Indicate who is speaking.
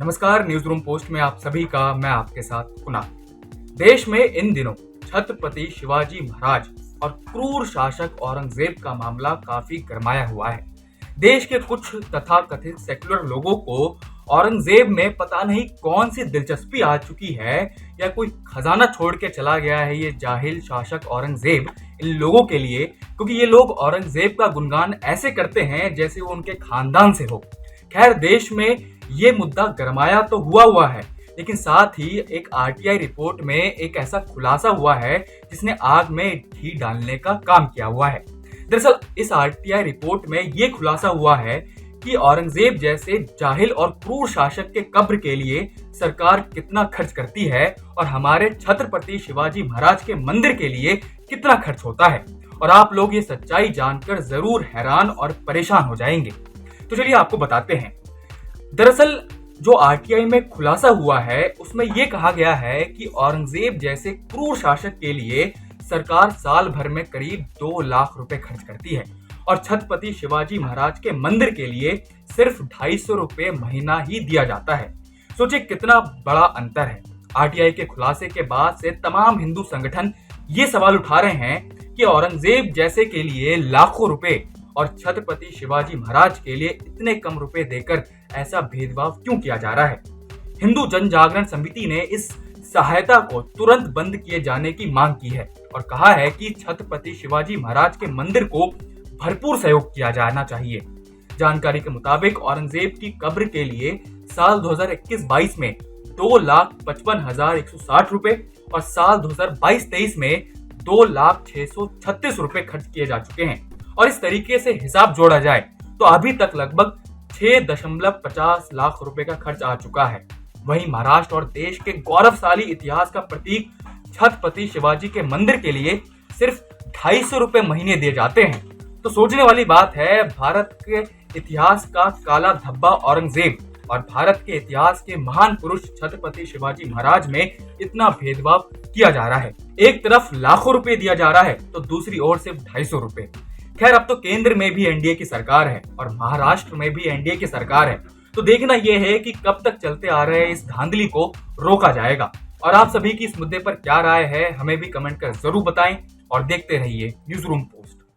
Speaker 1: नमस्कार, news room post में आप सभी का मैं आपके साथ कुणाल। देश में इन दिनों छत्रपति शिवाजी महाराज और क्रूर शासक औरंगजेब का मामला काफी गरमाया हुआ है। देश के कुछ तथाकथित सेक्युलर लोगों को औरंगजेब में पता नहीं कौन सी दिलचस्पी आ चुकी है या कोई खजाना छोड़ के चला गया है ये जाहिल शासक औरंगजेब इन लोगों के लिए, क्योंकि ये लोग औरंगजेब का गुणगान ऐसे करते हैं जैसे वो उनके खानदान से हो। खैर, देश में ये मुद्दा गरमाया तो हुआ है, लेकिन साथ ही एक आरटीआई रिपोर्ट में एक ऐसा खुलासा हुआ है जिसने आग में घी डालने का काम किया हुआ है। दरअसल इस आरटीआई रिपोर्ट में ये खुलासा हुआ है कि औरंगजेब जैसे जाहिल और क्रूर शासक के कब्र के लिए सरकार कितना खर्च करती है और हमारे छत्रपति शिवाजी महाराज के मंदिर के लिए कितना खर्च होता है। और आप लोग ये सच्चाई जानकर जरूर हैरान और परेशान हो जाएंगे। तो चलिए आपको बताते हैं। दरअसल जो आरटीआई में खुलासा हुआ है उसमें यह कहा गया है कि औरंगजेब जैसे क्रूर शासक के लिए सरकार साल भर में करीब 2 लाख रुपए खर्च करती है और छत्रपति शिवाजी महाराज के मंदिर के लिए सिर्फ 250 रुपए महीना ही दिया जाता है। सोचिए कितना बड़ा अंतर है। आरटीआई के खुलासे के बाद से तमाम हिंदू संगठन ये सवाल उठा रहे हैं कि औरंगजेब जैसे के लिए लाखों रुपए और छत्रपति शिवाजी महाराज के लिए इतने कम रुपए देकर ऐसा भेदभाव क्यों किया जा रहा है। हिंदू जन जागरण समिति ने इस सहायता को तुरंत बंद किए जाने की मांग की है और कहा है कि छत्रपति शिवाजी महाराज के मंदिर को भरपूर सहयोग किया जाना चाहिए। जानकारी के मुताबिक औरंगजेब की कब्र के लिए साल 2021-22 में 2,55,160 रुपए और साल 2022-23 में 2,06,36 रुपए खर्च किए जा चुके हैं। और इस तरीके से हिसाब जोड़ा जाए तो अभी तक लगभग 6.50 लाख रुपए का खर्च आ चुका है। वहीं महाराष्ट्र और देश के गौरवशाली इतिहास का प्रतीक छत्रपति शिवाजी के मंदिर के लिए सिर्फ 250 रुपए महीने दिए जाते हैं। तो सोचने वाली बात है, भारत के इतिहास का काला धब्बा औरंगजेब और भारत के इतिहास के महान पुरुष छत्रपति शिवाजी महाराज में इतना भेदभाव किया जा रहा है। एक तरफ लाखों रुपए दिया जा रहा है तो दूसरी ओर सिर्फ 250 रुपए। खैर, अब तो केंद्र में भी एनडीए की सरकार है और महाराष्ट्र में भी एनडीए की सरकार है, तो देखना यह है कि कब तक चलते आ रहे इस धांधली को रोका जाएगा। और आप सभी की इस मुद्दे पर क्या राय है हमें भी कमेंट कर जरूर बताएं और देखते रहिए न्यूज रूम।